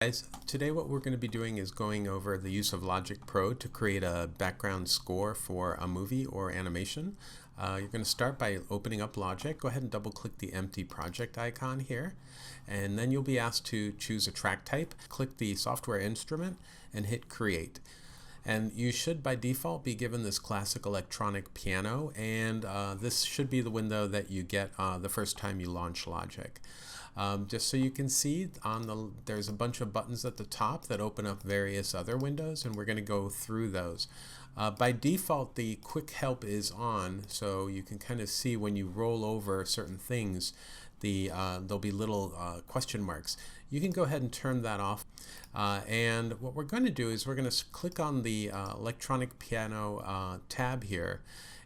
Guys, today what we're going to be doing is going over the use of LogicPro to create a background score for a movie or animation. You're going to start by opening up Logic. Go ahead and double click the empty project icon here, and then you'll be asked to choose a track type. Click the software instrument and hit create. And you should by default be given this classic electronic piano, and this should be the window that you get the first time you launch Logic. Just so you can see, there's a bunch of buttons at the top that open up various other windows, and we're going to go through those. By default, the quick help is on, so you can kind of see when you roll over certain things, there'll be little question marks. You can go ahead and turn that off. And what we're going to do is we're going to click on the electronic piano tab here.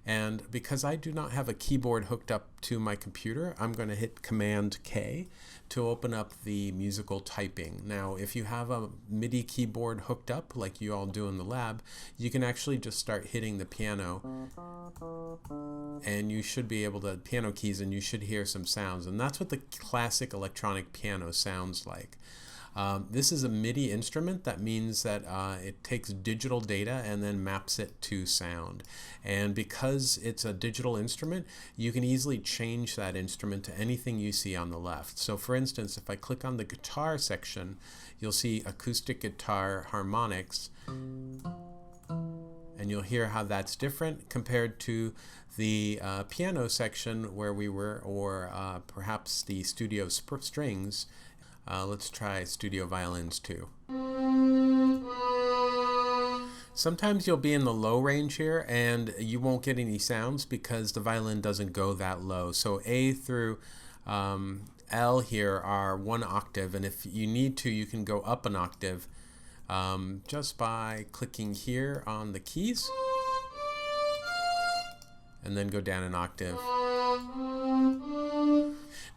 And because I do not have a keyboard hooked up to my computer, I'm going to hit Command K to open up the musical typing. Now, if you have a MIDI keyboard hooked up, like you all do in the lab, you can actually just start hitting the piano, and you should be able to, piano keys, and you should hear some sounds. And that's what the classic electronic piano sounds like. This is a MIDI instrument. That means that it takes digital data and then maps it to sound. And because it's a digital instrument, you can easily change that instrument to anything you see on the left. So for instance, if I click on the guitar section, you'll see acoustic guitar harmonics, and you'll hear how that's different compared to the piano section where we were, or perhaps the studio strings. Let's try studio violins too. Sometimes you'll be in the low range here and you won't get any sounds because the violin doesn't go that low. So A through L here are 1 octave, and if you need to, you can go up an octave just by clicking here on the keys and then go down an octave.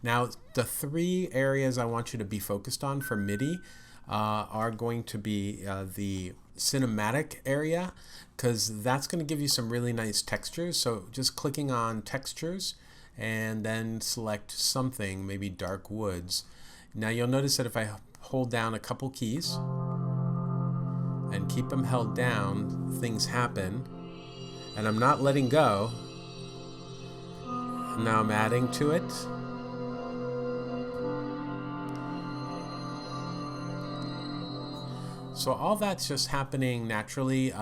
Now, the 3 areas I want you to be focused on for MIDI are going to be the cinematic area, because that's going to give you some really nice textures. So just clicking on textures and then select something, maybe dark woods. Now you'll notice that if I hold down a couple keys and keep them held down, things happen, and I'm not letting go. Now I'm adding to it. So all that's just happening naturally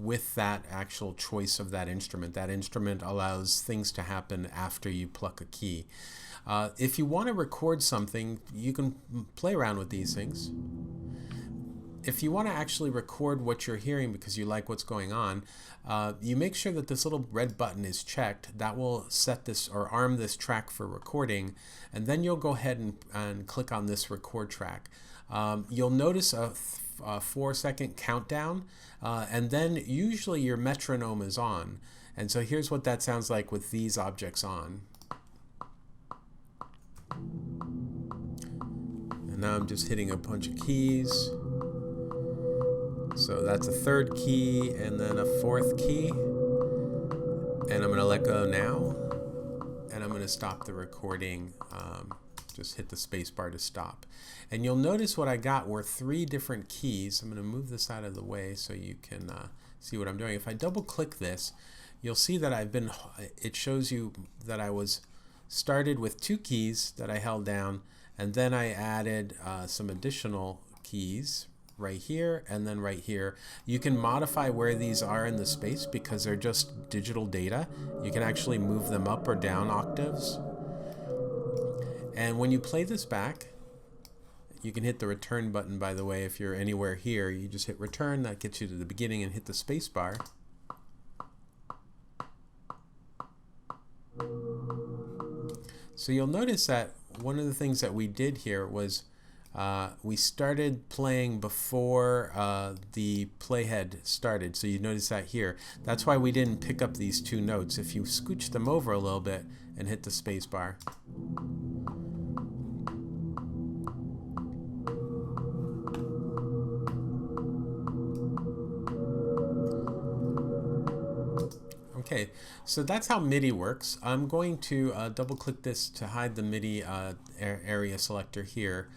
with that actual choice of that instrument. That instrument allows things to happen after you pluck a key. If you want to record something, you can play around with these things. If you want to actually record what you're hearing because you like what's going on, you make sure that this little red button is checked. That will set this or arm this track for recording, and then you'll go ahead and click on this record track. You'll notice a 4-second countdown, and then usually your metronome is on. And so here's what that sounds like with these objects on. And now I'm just hitting a bunch of keys. So that's a 3rd key and then a 4th key. And I'm going to let go now. And I'm going to stop the recording. Just hit the space bar to stop. And you'll notice what I got were 3 different keys. I'm going to move this out of the way so you can see what I'm doing. If I double click this, you'll see that it shows you that I was started with 2 keys that I held down, and then I added some additional keys right here and then right here. You can modify where these are in the space because they're just digital data. You can actually move them up or down octaves. And when you play this back, you can hit the return button, by the way. If you're anywhere here, you just hit return. That gets you to the beginning, and hit the space bar. So you'll notice that one of the things that we did here was we started playing before the playhead started. So you notice that here. That's why we didn't pick up these 2 notes. If you scooch them over a little bit and hit the space bar, okay, so that's how MIDI works. I'm going to double click this to hide the MIDI area selector here.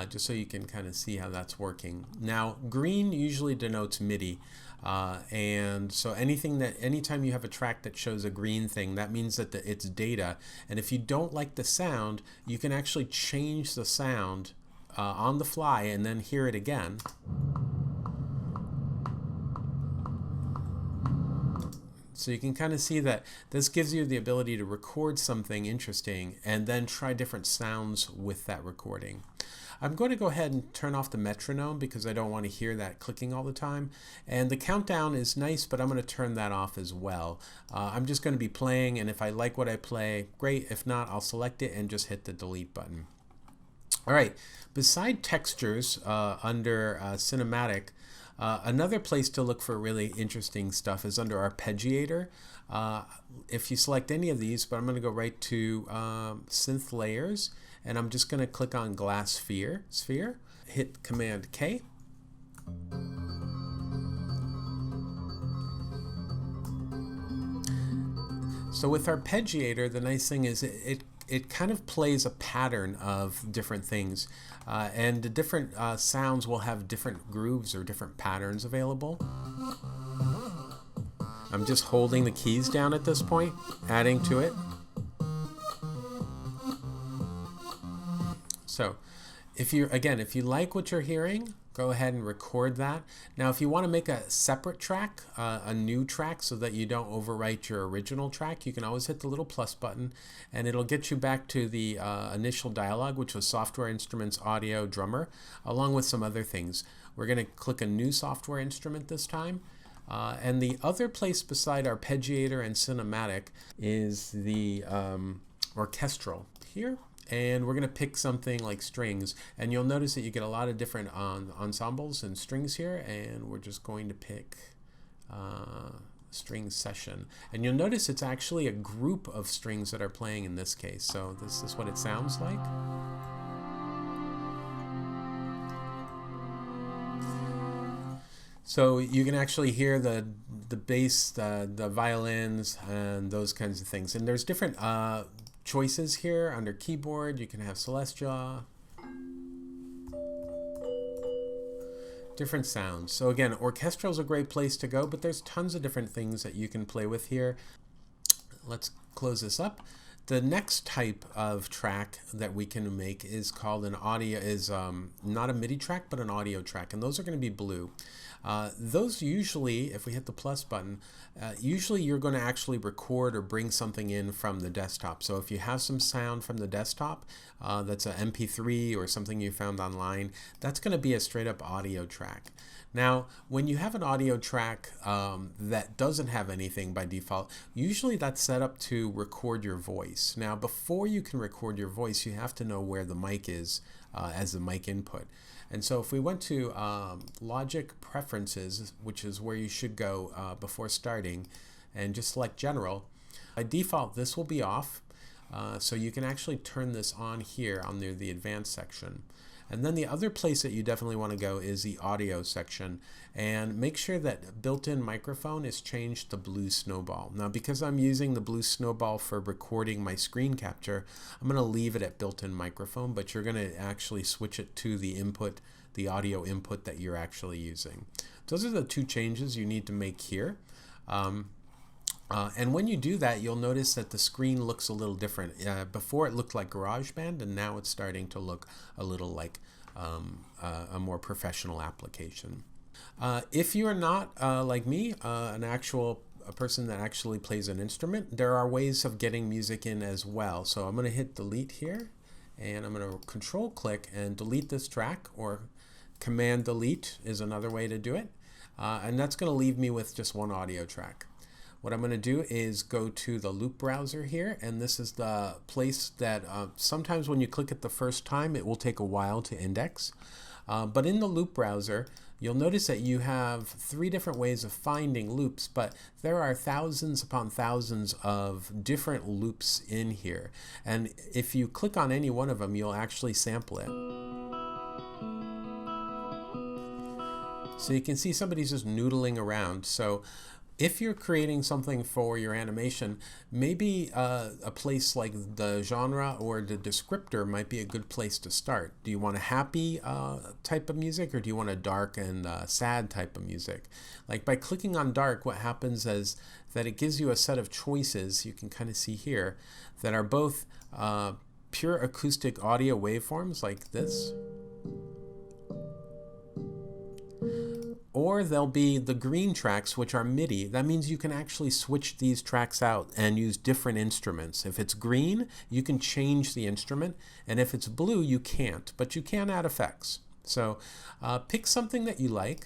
just so you can kind of see how that's working. Now, green usually denotes MIDI. And so anytime you have a track that shows a green thing, that means that it's data. And if you don't like the sound, you can actually change the sound on the fly and then hear it again. So you can kind of see that this gives you the ability to record something interesting and then try different sounds with that recording. I'm going to go ahead and turn off the metronome because I don't want to hear that clicking all the time. And the countdown is nice, but I'm going to turn that off as well. I'm just going to be playing, and if I like what I play, great. If not, I'll select it and just hit the delete button. All right, beside textures under cinematic, another place to look for really interesting stuff is under Arpeggiator. If you select any of these, but I'm going to go right to Synth Layers, and I'm just going to click on Glass Sphere, hit Command K. So with Arpeggiator, the nice thing is it kind of plays a pattern of different things, and the different sounds will have different grooves or different patterns available. I'm just holding the keys down at this point, adding to it. So if you like what you're hearing, go ahead and record that. Now, if you want to make a separate track, a new track, so that you don't overwrite your original track, you can always hit the little plus button, and it'll get you back to the initial dialog, which was Software Instruments Audio Drummer, along with some other things. We're going to click a new software instrument this time. And the other place beside Arpeggiator and Cinematic is the orchestral here. And we're going to pick something like strings, and you'll notice that you get a lot of different ensembles and strings here, and we're just going to pick string session. And you'll notice it's actually a group of strings that are playing in this case, so this is what it sounds like. So you can actually hear the bass, the violins, and those kinds of things. And there's different choices here under keyboard. You can have Celestia, different sounds. So again, orchestral is a great place to go, but there's tons of different things that you can play with here. Let's close this up. The next type of track that we can make is called an audio, not a MIDI track, but an audio track, and those are going to be blue. Those usually, if we hit the plus button, usually you're going to actually record or bring something in from the desktop. So if you have some sound from the desktop, that's an MP3 or something you found online, that's going to be a straight up audio track. Now, when you have an audio track that doesn't have anything by default, usually that's set up to record your voice. Now, before you can record your voice, you have to know where the mic is as the mic input. And so if we went to Logic Preferences, which is where you should go before starting, and just select General, by default this will be off, so you can actually turn this on here under the Advanced section. And then the other place that you definitely want to go is the Audio section, and make sure that built-in microphone is changed to Blue Snowball. Now, because I'm using the Blue Snowball for recording my screen capture, I'm going to leave it at built-in microphone, but you're going to actually switch it to the input, the audio input that you're actually using. Those are the two changes you need to make here. And when you do that, you'll notice that the screen looks a little different. Before it looked like GarageBand, and now it's starting to look a little like a more professional application. If you are not like me, a person that actually plays an instrument, there are ways of getting music in as well. So I'm going to hit delete here, and I'm going to control click and delete this track, or command delete is another way to do it. And that's going to leave me with just one audio track. What I'm going to do is go to the loop browser here, and this is the place that sometimes when you click it the first time, it will take a while to index. But in the loop browser, you'll notice that you have 3 different ways of finding loops, but there are thousands upon thousands of different loops in here. And if you click on any one of them, you'll actually sample it. So you can see somebody's just noodling around. So If you're creating something for your animation, maybe a place like the genre or the descriptor might be a good place to start. Do you want a happy type of music, or do you want a dark and sad type of music? Like by clicking on dark, what happens is that it gives you a set of choices, you can kind of see here, that are both pure acoustic audio waveforms like this, or there'll be the green tracks, which are MIDI. That means you can actually switch these tracks out and use different instruments. If it's green, you can change the instrument, and if it's blue, you can't, but you can add effects. So pick something that you like.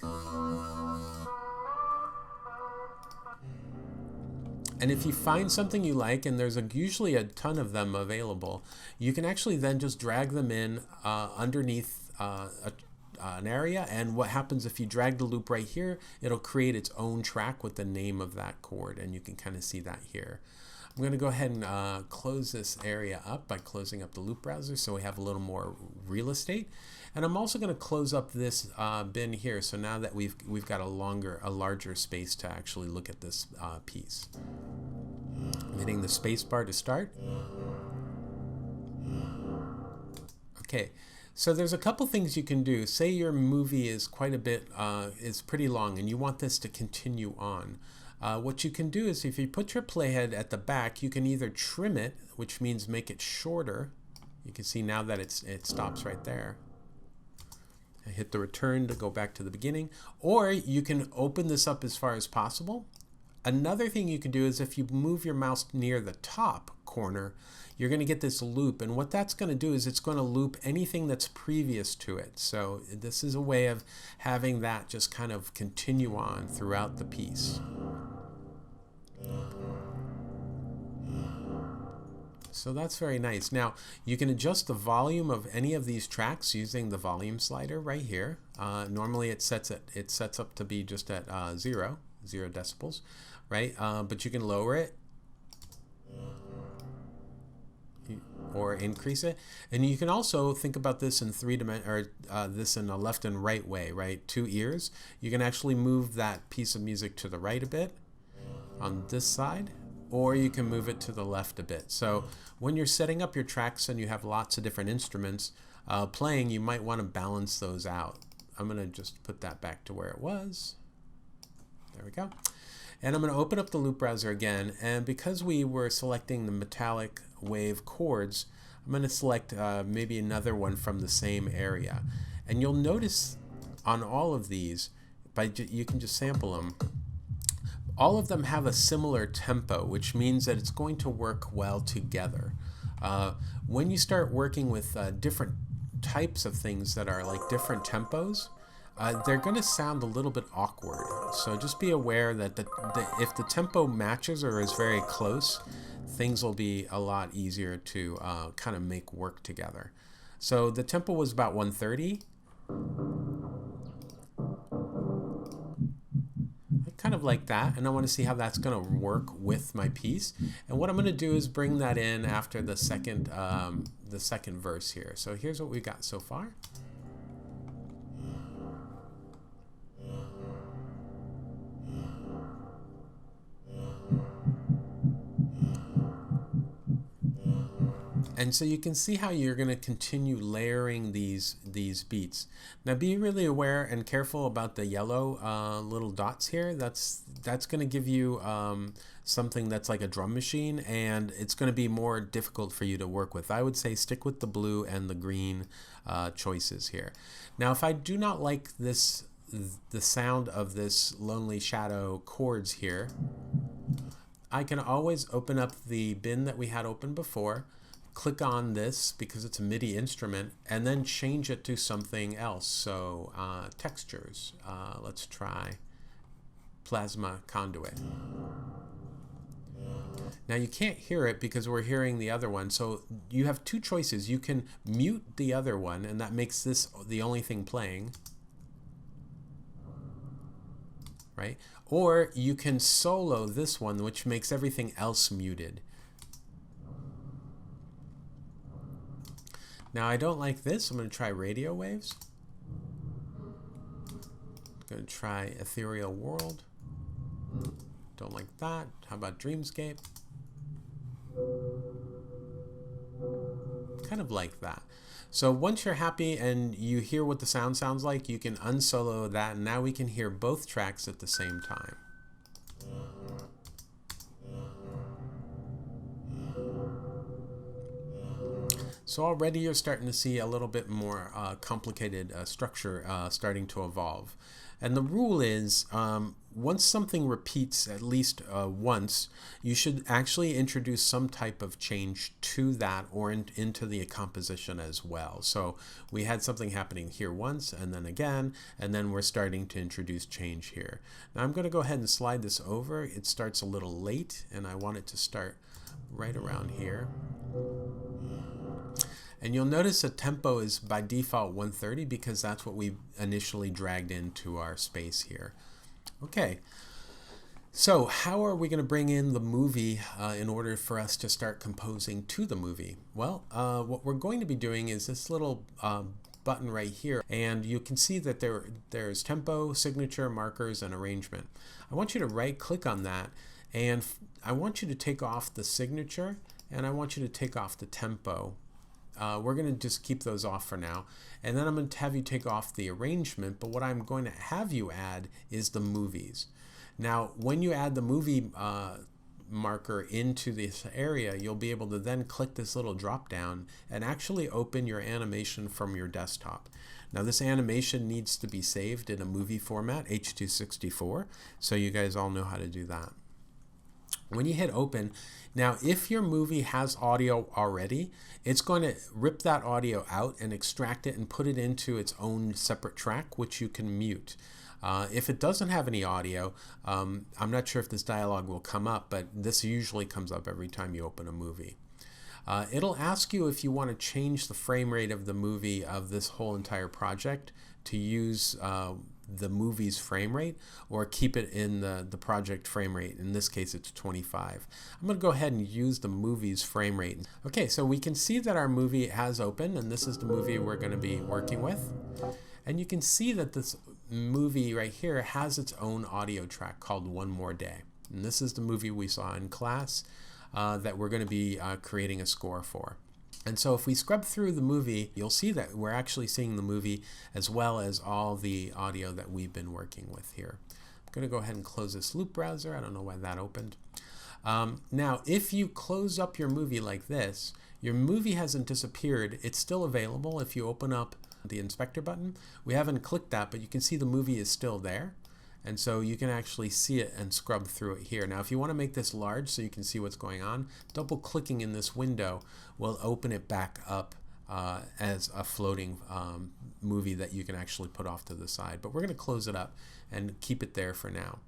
And if you find something you like, and there's usually a ton of them available, you can actually then just drag them in underneath an area, and what happens if you drag the loop right here, it'll create its own track with the name of that chord, and you can kind of see that here. I'm going to go ahead and close this area up by closing up the loop browser so we have a little more real estate. And I'm also going to close up this bin here, so now that we've got a larger space to actually look at this piece. I'm hitting the space bar to start. Okay. So there's a couple things you can do. Say your movie is quite a bit, is pretty long, and you want this to continue on. What you can do is if you put your playhead at the back, you can either trim it, which means make it shorter. You can see now that it stops right there. I hit the return to go back to the beginning, or you can open this up as far as possible. Another thing you can do is if you move your mouse near the top corner, you're going to get this loop, and what that's going to do is it's going to loop anything that's previous to it. So this is a way of having that just kind of continue on throughout the piece. So that's very nice. Now you can adjust the volume of any of these tracks using the volume slider right here. Normally it sets up to be just at 0 decibels, right? But you can lower it or increase it, and you can also think about this in this in a left and right way, right? 2 ears. You can actually move that piece of music to the right a bit on this side, or you can move it to the left a bit. So when you're setting up your tracks and you have lots of different instruments playing, you might want to balance those out. I'm going to just put that back to where it was. There we go. And I'm going to open up the loop browser again, and because we were selecting the metallic wave chords, I'm going to select maybe another one from the same area. And you'll notice on all of these, you can just sample them, all of them have a similar tempo, which means that it's going to work well together. When you start working with different types of things that are like different tempos, they're going to sound a little bit awkward. So just be aware that if the tempo matches or is very close, things will be a lot easier to kind of make work together. So the tempo was about 130. Kind of like that, and I want to see how that's going to work with my piece. And what I'm going to do is bring that in after the second verse here. So here's what we got so far. And so you can see how you're going to continue layering these beats. Now be really aware and careful about the yellow little dots here. That's going to give you something that's like a drum machine, and it's going to be more difficult for you to work with. I would say stick with the blue and the green choices here. Now if I do not like the sound of this Lonely Shadow chords here, I can always open up the bin that we had open before, click on this because it's a MIDI instrument, and then change it to something else. So textures, let's try plasma conduit. Now you can't hear it because we're hearing the other one, so you have two choices. You can mute the other one, and that makes this the only thing playing, right? Or you can solo this one, which makes everything else muted. Now I don't like this. I'm going to try radio waves. I'm going to try ethereal world. Don't like that. How about Dreamscape? Kind of like that. So once you're happy and you hear what the sound sounds like, you can unsolo that, and now we can hear both tracks at the same time. So already you're starting to see a little bit more complicated structure starting to evolve. And the rule is, once something repeats at least once, you should actually introduce some type of change to that or into the composition as well. So we had something happening here once and then again, and then we're starting to introduce change here. Now I'm going to go ahead and slide this over. It starts a little late, and I want it to start right around here. And you'll notice the tempo is by default 130 because that's what we initially dragged into our space here. Okay, so how are we going to bring in the movie in order for us to start composing to the movie? Well, what we're going to be doing is this little button right here, and you can see that there's tempo, signature, markers, and arrangement. I want you to right click on that, and I want you to take off the signature, and I want you to take off the tempo. We're going to just keep those off for now, and then I'm going to have you take off the arrangement, but what I'm going to have you add is the movies. Now when you add the movie marker into this area, you'll be able to then click this little drop down and actually open your animation from your desktop. Now this animation needs to be saved in a movie format, H.264, so you guys all know how to do that. When you hit open, now if your movie has audio already, it's going to rip that audio out and extract it and put it into its own separate track, which you can mute. If it doesn't have any audio, I'm not sure if this dialog will come up, but this usually comes up every time you open a movie. It'll ask you if you want to change the frame rate of the movie of this whole entire project to use the movie's frame rate or keep it in the project frame rate. In this case it's 25. I'm going to go ahead and use the movie's frame rate. Okay, so we can see that our movie has opened, and this is the movie we're going to be working with. And you can see that this movie right here has its own audio track called One More Day. And this is the movie we saw in class that we're going to be creating a score for. And so if we scrub through the movie, you'll see that we're actually seeing the movie as well as all the audio that we've been working with here. I'm going to go ahead and close this loop browser. I don't know why that opened. Now, if you close up your movie like this, your movie hasn't disappeared. It's still available if you open up the inspector button. We haven't clicked that, but you can see the movie is still there. And so you can actually see it and scrub through it here. Now if you want to make this large so you can see what's going on, double clicking in this window will open it back up as a floating movie that you can actually put off to the side. But we're going to close it up and keep it there for now.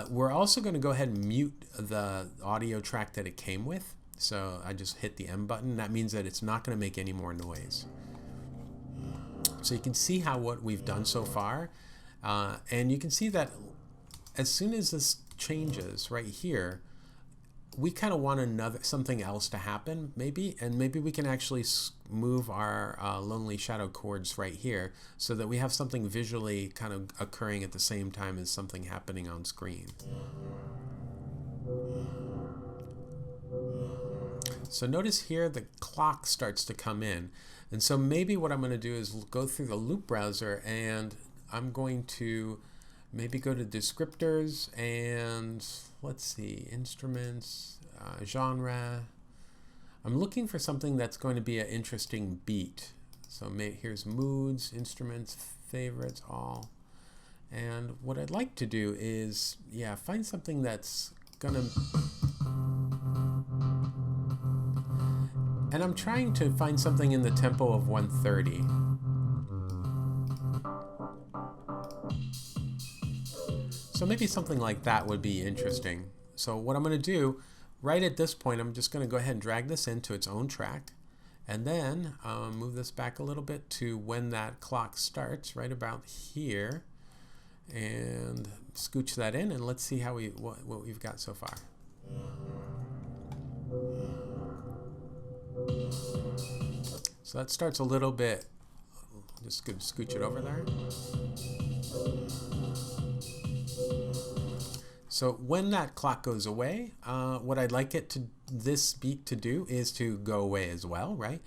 We're also going to go ahead and mute the audio track that it came with. So I just hit the M button. That means that it's not going to make any more noise. So you can see how what we've done so far. And you can see that as soon as this changes right here, we kind of want something else to happen maybe, and maybe we can actually move our lonely shadow chords right here so that we have something visually kind of occurring at the same time as something happening on screen. So notice here the clock starts to come in, and so maybe what I'm going to do is go through the loop browser, and I'm going to maybe go to descriptors and let's see, instruments, genre. I'm looking for something that's going to be an interesting beat. So here's moods, instruments, favorites, all. And what I'd like to do is, yeah, find something that's gonna, and I'm trying to find something in the tempo of 130. So maybe something like that would be interesting. So what I'm going to do, right at this point, I'm just going to go ahead and drag this into its own track, and then move this back a little bit to when that clock starts, right about here, and scooch that in, and let's see how what we've got so far. So that starts a little bit, just gonna scooch it over there. So when that clock goes away, what I'd like this beat to do is to go away as well, right?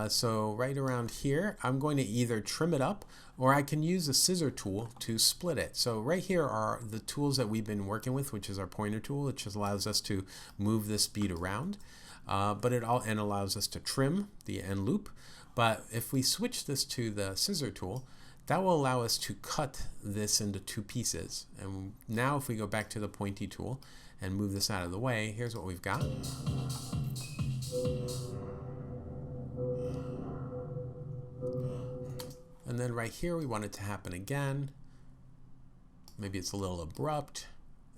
So right around here, I'm going to either trim it up or I can use a scissor tool to split it. So right here are the tools that we've been working with, which is our pointer tool, which allows us to move this beat around, but it allows us to trim the end loop. But if we switch this to the scissor tool, that will allow us to cut this into two pieces. And now if we go back to the pointy tool and move this out of the way, here's what we've got. And then right here we want it to happen again. Maybe it's a little abrupt.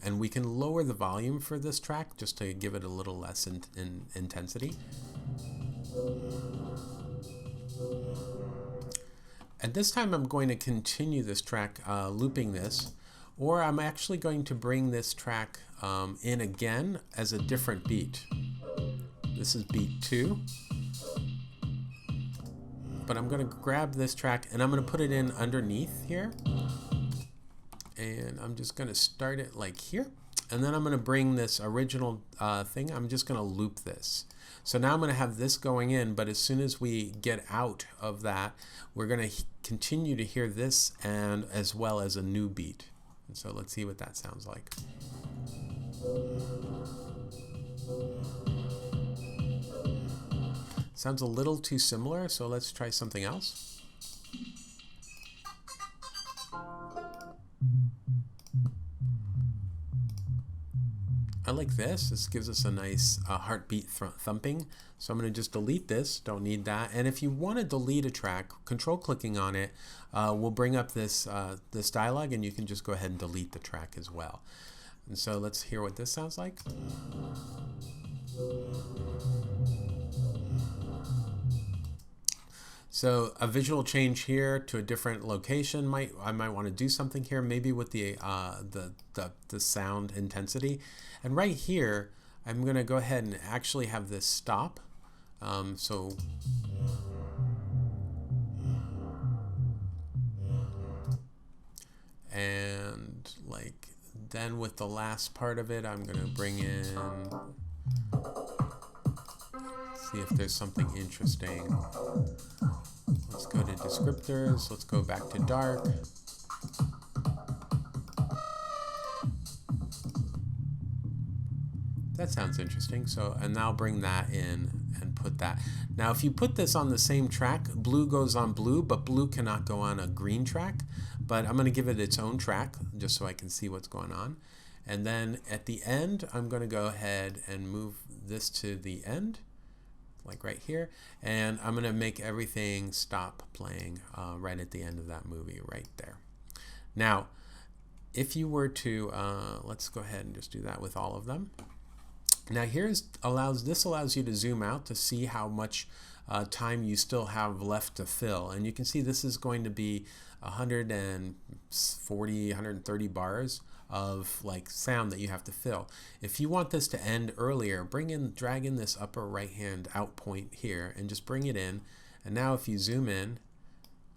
And we can lower the volume for this track just to give it a little less in intensity. And this time I'm going to continue this track looping this, or I'm actually going to bring this track in again as a different beat. This is beat 2. But I'm going to grab this track and I'm going to put it in underneath here. And I'm just going to start it like here. And then I'm going to bring this original thing, I'm just going to loop this. So now I'm going to have this going in, but as soon as we get out of that, we're going to continue to hear this and as well as a new beat. And so let's see what that sounds like. Sounds a little too similar, so let's try something else. I like this. This gives us a nice heartbeat thumping. So I'm going to just delete this. Don't need that. And if you want to delete a track, control clicking on it will bring up this this dialog, and you can just go ahead and delete the track as well. And so let's hear what this sounds like. So a visual change here to a different location I might want to do something here, maybe with the sound intensity. And right here, I'm going to go ahead and actually have this stop. And like then with the last part of it, I'm going to bring in, see if there's something interesting. Let's go to descriptors. Let's go back to dark. That sounds interesting. So, and now bring that in and put that. Now, if you put this on the same track, blue goes on blue, but blue cannot go on a green track. But I'm going to give it its own track just so I can see what's going on. And then at the end, I'm going to go ahead and move this to the end, like right here, and I'm going to make everything stop playing right at the end of that movie right there. Now, if you were to, let's go ahead and just do that with all of them. Now this allows you to zoom out to see how much time you still have left to fill, and you can see this is going to be 140, 130 bars of like sound that you have to fill. If you want this to end earlier, drag in this upper right hand out point here and just bring it in. And now if you zoom in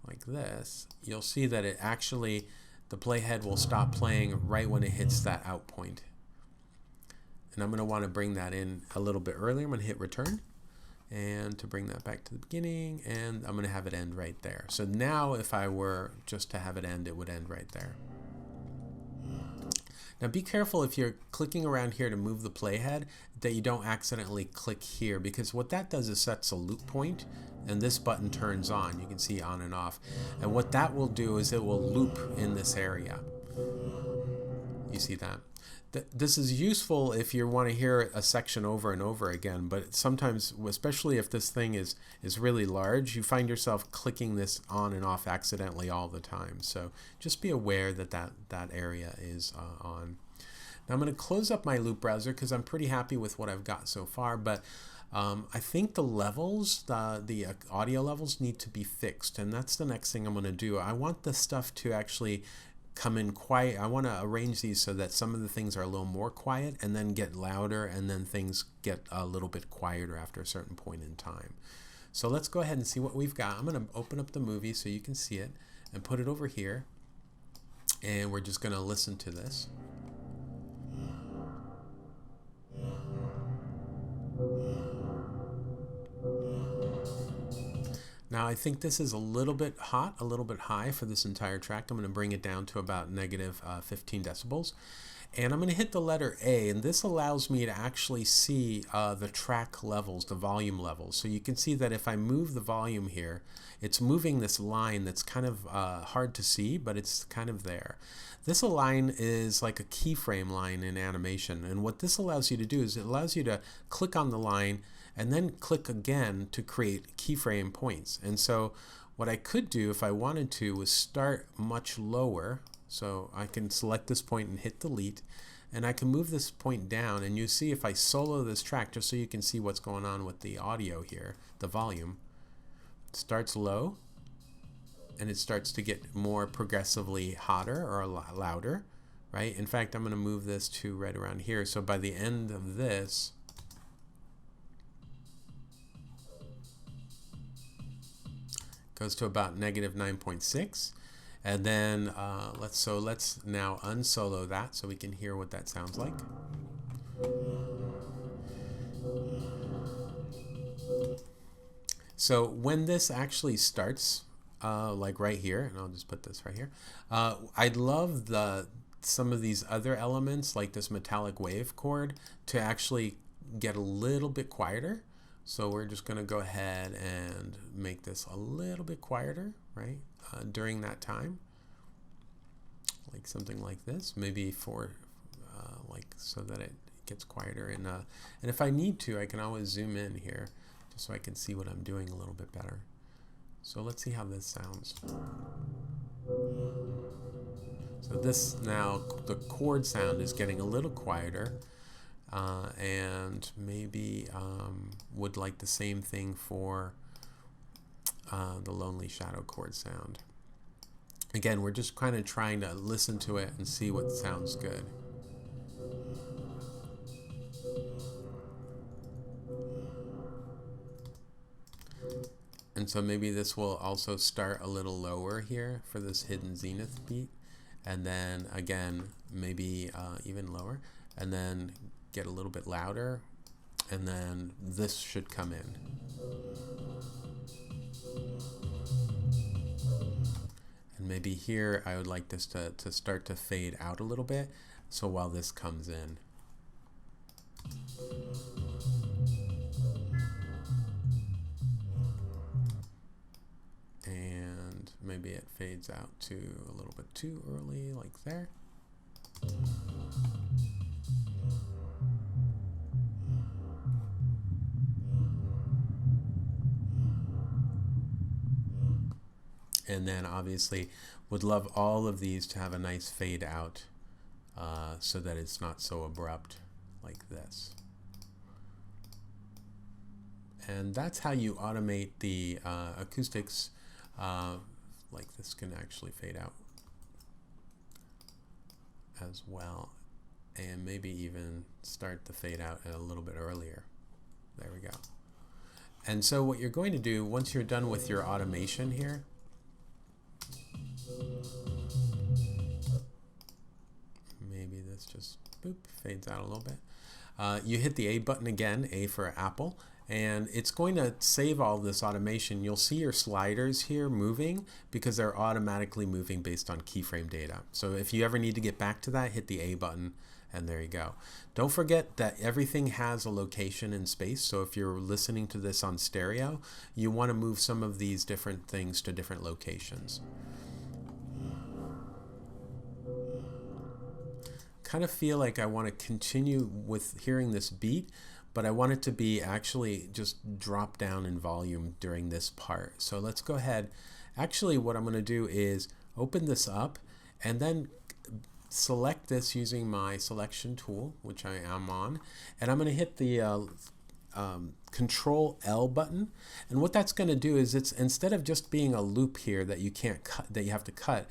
like this, you'll see that it actually, the playhead will stop playing right when it hits that out point. And I'm going to want to bring that in a little bit earlier. I'm going to hit return and to bring that back to the beginning, and I'm going to have it end right there. So now if I were just to have it end, it would end right there. Now be careful if you're clicking around here to move the playhead that you don't accidentally click here, because what that does is sets a loop point and this button turns on. You can see on and off. And what that will do is it will loop in this area. You see that? This is useful if you want to hear a section over and over again, but sometimes, especially if this thing is really large, you find yourself clicking this on and off accidentally all the time. So just be aware that that area is on. Now I'm going to close up my loop browser because I'm pretty happy with what I've got so far, but I think the levels, the audio levels need to be fixed, and that's the next thing I'm going to do. I want the stuff to actually come in quiet. I want to arrange these so that some of the things are a little more quiet and then get louder, and then things get a little bit quieter after a certain point in time. So let's go ahead and see what we've got. I'm going to open up the movie so you can see it and put it over here, and we're just going to listen to this. Now I think this is a little bit hot, a little bit high for this entire track. I'm going to bring it down to about negative 15 decibels. And I'm going to hit the letter A, and this allows me to actually see the track levels, the volume levels. So you can see that if I move the volume here, it's moving this line that's kind of hard to see, but it's kind of there. This line is like a keyframe line in animation, and what this allows you to do is it allows you to click on the line and then click again to create keyframe points. And so what I could do if I wanted to was start much lower. So I can select this point and hit delete, and I can move this point down, and you see if I solo this track, just so you can see what's going on with the audio here, the volume, it starts low and it starts to get more progressively hotter or louder, right? In fact, I'm going to move this to right around here, so by the end of this, it goes to about negative 9.6. And then let's now unsolo that so we can hear what that sounds like. So when this actually starts, like right here, and I'll just put this right here, I love some of these other elements like this metallic wave chord to actually get a little bit quieter. So we're just going to go ahead and make this a little bit quieter, right? During that time, like something like this, maybe for like so that it gets quieter, and if I need to, I can always zoom in here just so I can see what I'm doing a little bit better. So let's see how this sounds. So this now, the chord sound is getting a little quieter, and maybe would like the same thing for the Lonely Shadow chord sound. Again, we're just kind of trying to listen to it and see what sounds good. And so maybe this will also start a little lower here for this hidden zenith beat, and then again maybe even lower, and then get a little bit louder, and then this should come in. And maybe here I would like this to start to fade out a little bit, so while this comes in. And maybe it fades out to a little bit too early, like there. And then obviously would love all of these to have a nice fade out so that it's not so abrupt like this. And that's how you automate the acoustics. Like this can actually fade out as well, and maybe even start the fade out a little bit earlier. There we go. And so what you're going to do once you're done with your automation here, maybe this just boop fades out a little bit. You hit the A button again, A for Apple, and it's going to save all this automation. You'll see your sliders here moving because they're automatically moving based on keyframe data. So if you ever need to get back to that, hit the A button, and there you go. Don't forget that everything has a location in space, so if you're listening to this on stereo, you want to move some of these different things to different locations. Kind of feel like I want to continue with hearing this beat, but I want it to be actually just drop down in volume during this part. So let's go ahead. Actually, what I'm going to do is open this up and then select this using my selection tool, which I am on, and I'm going to hit the Control L button. And what that's going to do is, it's instead of just being a loop here that you can't cut, that you have to cut,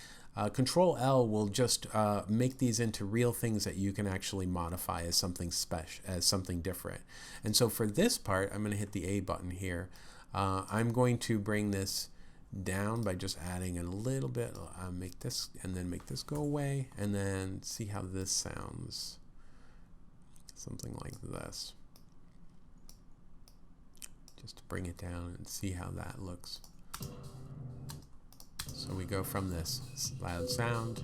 Control L will just make these into real things that you can actually modify as something special, as something different. And so for this part, I'm going to hit the A button here. I'm going to bring this down by just adding a little bit. Make this and then make this go away, and then see how this sounds. Something like this. Just to bring it down and see how that looks. So we go from this loud sound,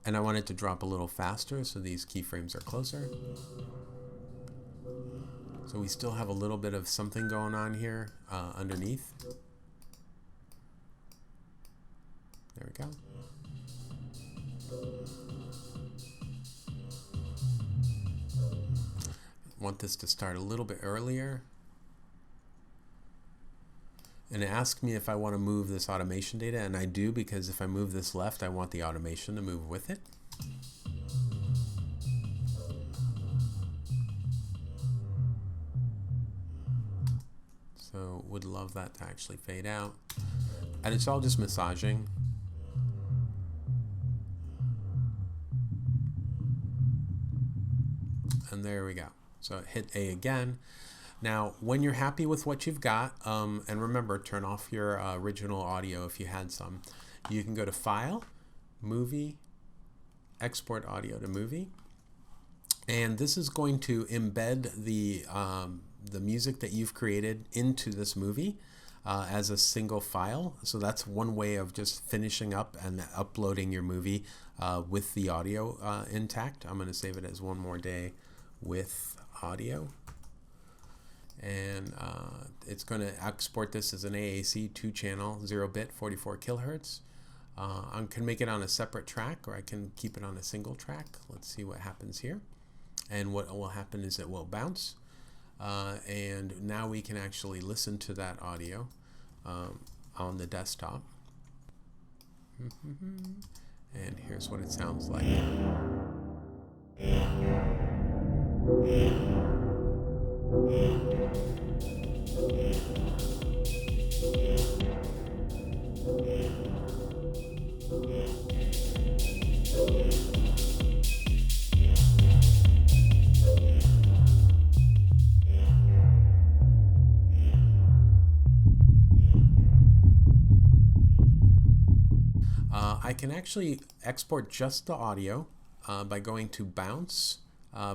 and I want it to drop a little faster so these keyframes are closer. So we still have a little bit of something going on here underneath. There we go. Want this to start a little bit earlier. And it asks me if I want to move this automation data, and I do, because if I move this left, I want the automation to move with it. So would love that to actually fade out. And it's all just massaging. And there we go. So hit A again. Now, when you're happy with what you've got, and remember, turn off your original audio if you had some, you can go to File, Movie, Export Audio to Movie. And this is going to embed the music that you've created into this movie as a single file. So that's one way of just finishing up and uploading your movie with the audio intact. I'm going to save it as One More Day with audio. And it's going to export this as an AAC 2-channel 0-bit 44 kilohertz. I can make it on a separate track, or I can keep it on a single track. Let's see what happens here. And what will happen is it will bounce. And now we can actually listen to that audio on the desktop. And here's what it sounds like. I can actually export just the audio by going to Bounce,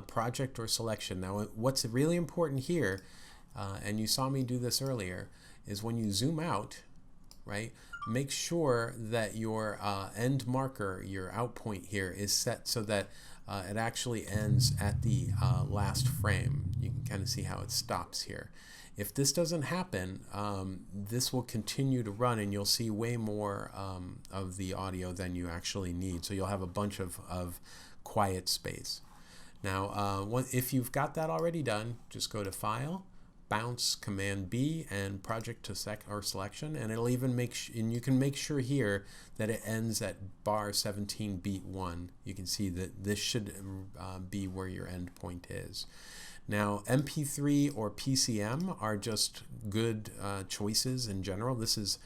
Project, or Selection. Now, what's really important here, and you saw me do this earlier, is when you zoom out, right, make sure that your end marker, your out point here, is set so that it actually ends at the last frame. You can kind of see how it stops here. If this doesn't happen, this will continue to run, and you'll see way more of the audio than you actually need. So you'll have a bunch of quiet space. Now, if you've got that already done, just go to File, Bounce, Command B, and Project to Selection, and it'll even and you can make sure here that it ends at bar 17 beat 1. You can see that this should be where your end point is. Now, MP3 or PCM are just good choices in general. This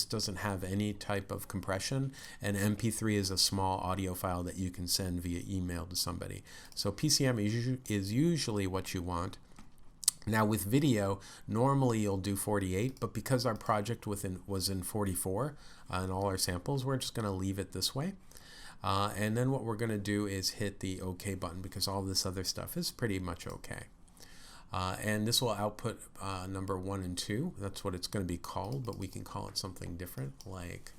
doesn't have any type of compression, and MP3 is a small audio file that you can send via email to somebody. So PCM is usually what you want. Now with video, normally you'll do 48, but because our project was in 44 and all our samples, we're just going to leave it this way. And then what we're going to do is hit the OK button, because all this other stuff is pretty much okay. And this will output number 1 and 2. That's what it's going to be called, but we can call it something different, like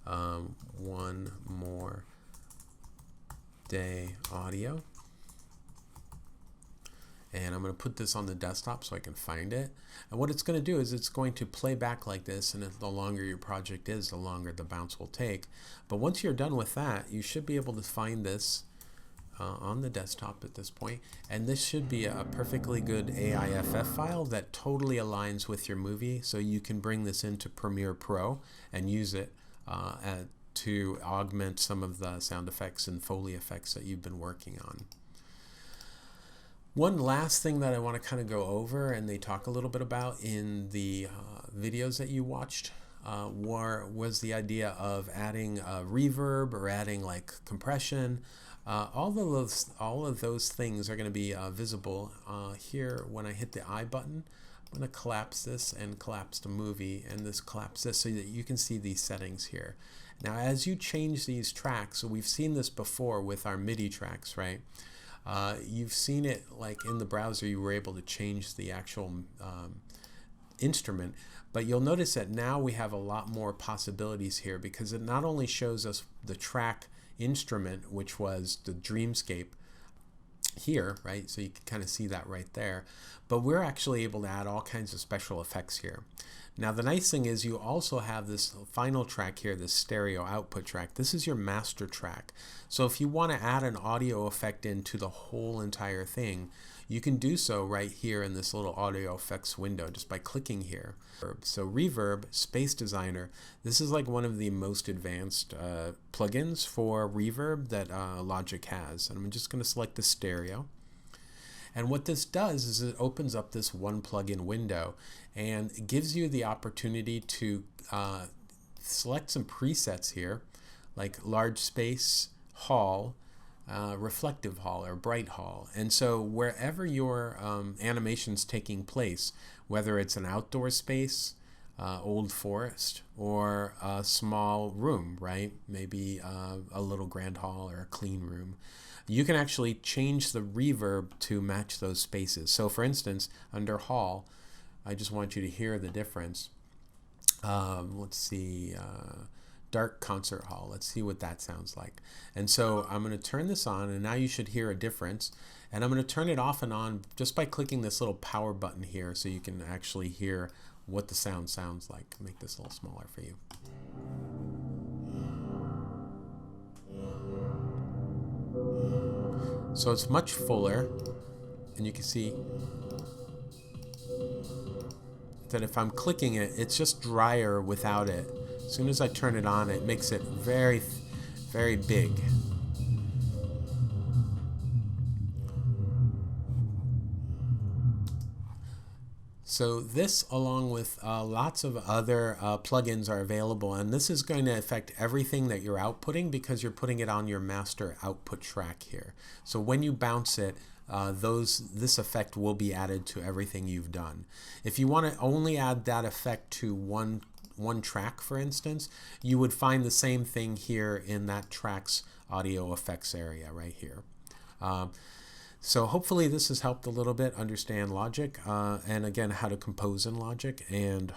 One More Day Audio. And I'm going to put this on the desktop so I can find it. And what it's going to do is it's going to play back like this, and the longer your project is, the longer the bounce will take. But once you're done with that, you should be able to find this on the desktop at this point. And this should be a perfectly good AIFF file that totally aligns with your movie. So you can bring this into Premiere Pro and use it to augment some of the sound effects and Foley effects that you've been working on. One last thing that I want to kind of go over, and they talk a little bit about in the videos that you watched, was the idea of adding reverb or adding like compression. All of those things are going to be visible here when I hit the I button. I'm going to collapse this and collapse the movie, and this collapse this so that you can see these settings here. Now, as you change these tracks, so we've seen this before with our MIDI tracks, right? You've seen it like in the browser, you were able to change the actual instrument. But you'll notice that now we have a lot more possibilities here, because it not only shows us the track instrument, which was the Dreamscape here, right? So you can kind of see that right there. But we're actually able to add all kinds of special effects here. Now the nice thing is you also have this final track here, this stereo output track. This is your master track. So if you want to add an audio effect into the whole entire thing, you can do so right here in this little audio effects window just by clicking here. So Reverb Space Designer, this is like one of the most advanced plugins for Reverb that Logic has. And I'm just going to select the stereo. And what this does is it opens up this one plugin window and it gives you the opportunity to select some presets here, like large space, hall, reflective hall, or bright hall. And so wherever your animation's taking place, whether it's an outdoor space, old forest, or a small room, right? Maybe a little grand hall or a clean room. You can actually change the reverb to match those spaces. So for instance, under hall, I just want you to hear the difference. Let's see, dark concert hall. Let's see what that sounds like. And so I'm going to turn this on, and now you should hear a difference. And I'm going to turn it off and on just by clicking this little power button here, so you can actually hear what the sound sounds like. Make this a little smaller for you. So it's much fuller, and you can see that if I'm clicking it, it's just drier without it. As soon as I turn it on, it makes it very, very big. So this, along with lots of other plugins, are available, and this is going to affect everything that you're outputting because you're putting it on your master output track here. So when you bounce it, this effect will be added to everything you've done. If you want to only add that effect to one track, for instance, you would find the same thing here in that track's audio effects area right here. So hopefully this has helped a little bit understand Logic, and again, how to compose in Logic, and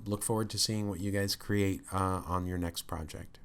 look forward to seeing what you guys create on your next project.